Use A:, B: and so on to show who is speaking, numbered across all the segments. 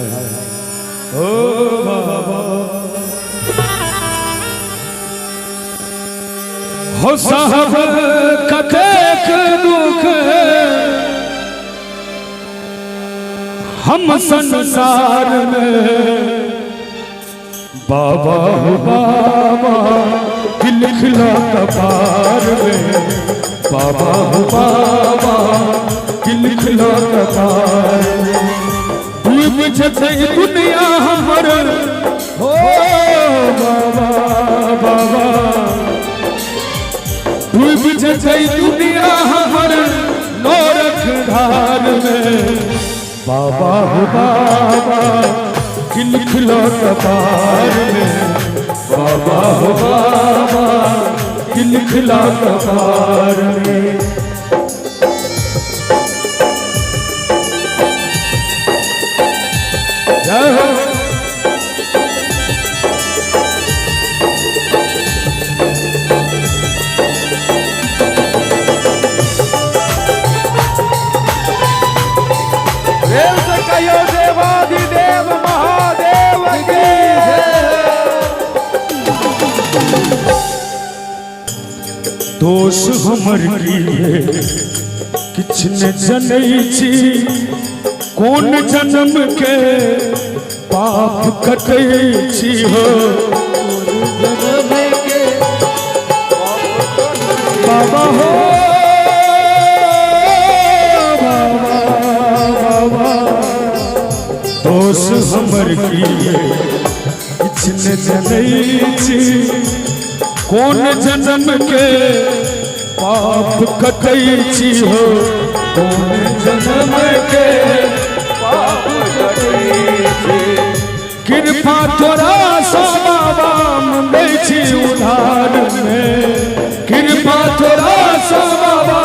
A: ओ बाबा हो साहब कतेक दुख हम संसार में बाबा हो बाबा लिख लो कपार में बाबा हो बाबा लिख लो कपार में डूब जते दुनिया हमर हो बाबा बाबा डूब जते दुनिया हमर नरक धार में बाबा हो बाबा लिख लो कपार में बाबा हो बाबा लिख लो कपार में जय हो
B: देव से कहियो देवाधिदेव महादेव की
A: दोष हमर की है किछ न जनै छी कौन जन्म के पाप कटै छी हो बाबा हो बाबा बाबा दोष हमर की किछ न जनै छी कौन जन्म के पाप कटै छी हो कौन जन्म के पाप कटै छी कृपा तोरा सा बाबा मंगै छी उधार में कृपा तोरा सा बाबा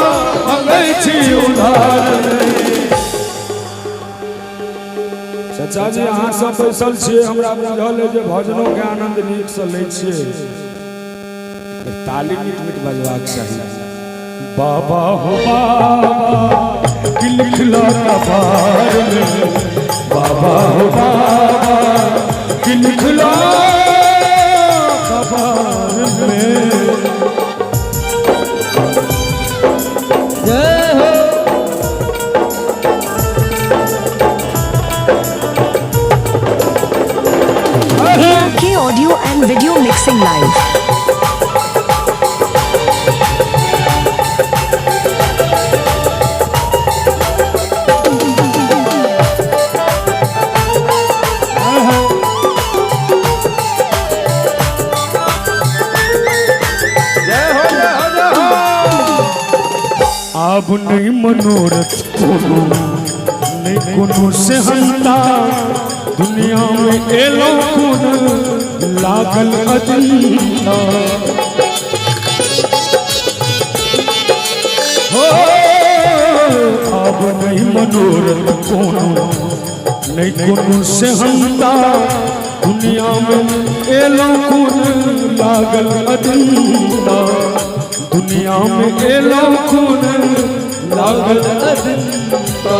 A: मंगै छी उधार में चाचा जी अहाँ सब बैसल छियै हमरा बुझल है जे भजनों के आनंद नीक से लै छियै ताली मीट मीट बजबाक चाहिए बाबा हो बाबा लिख लो कपार में बाबा हो बाबा लिख लो कपार में जय हो
C: ARK Audio and Video Mixing Live.
A: अब नहीं मनोरथ कोनो नहीं कोनो से हंता दुनिया में एलो खून लागल अदंता हो अब नहीं मनोरथ कोनो नहीं कोनो से हंता दुनिया में एलो खून लागल अदंता दुनिया में एलो खून लागल अदंता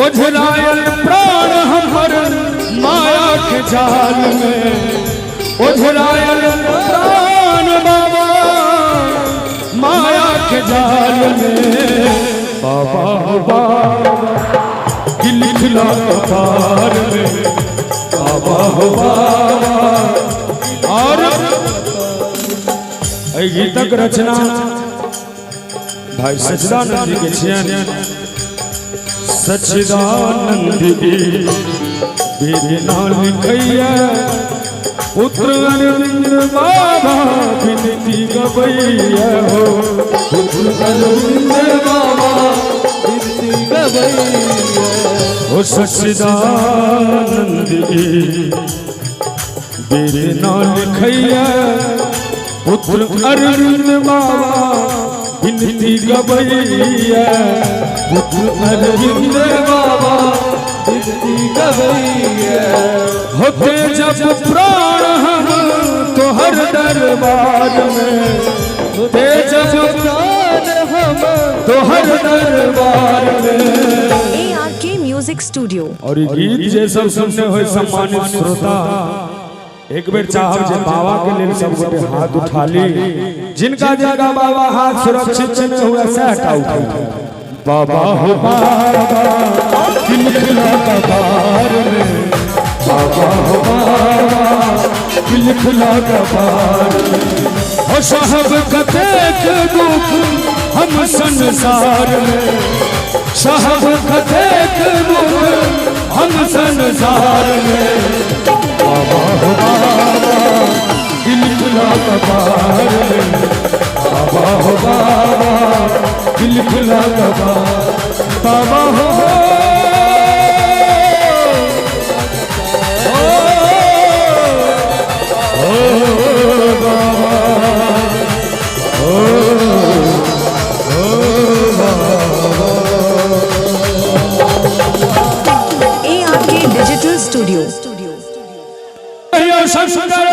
A: ओझरायल प्राण हमर माया के जाल में ओझरायल प्राण बाबा माया के जाल में बाबा हो बाबा लिख लो कपार में बाबा हो बाबा और गीतक रचना भाई सच्चिदानंद जी के छियन सच्चिदानंद जी बिना लिखैया पुत्र अरविंद बाबा विनती गवैया हो पुत्र अरविंद बाबा विनती गवैया हो सच्चिदानंद जी बिना लिखैया पुत्र अरविंद बाबा विनती गवैया पुत्र अरविंद बाबा विनती गवैया होते जब प्राण हम तो हर दरबार में होते जब प्राण हम तो हर दरबार में।
C: ARK Music music studio.
A: और ये गीत जे सब सुनने हुए सम्मानित श्रोता एक बेर चाहब जे बाबा के लेल सब गोटे हाथ उठा ली, जिनका जिनका बाबा हाथ सुरक्षित में हुआ सहटा उठा। बाबा हो बाबा दिल खुला कबार में, बाबा हो बाबा दिल खुला कबार में, हो साहब कतेक दुख हम संसार में, साहब कतेक दुख हम संसार में, बाबा हो बाबा दिल खुला कबार में, बाबा हो बाबा दिल खुला कबार, बाबा हो
C: ARK डिजिटल स्टूडियो।
A: संस्कार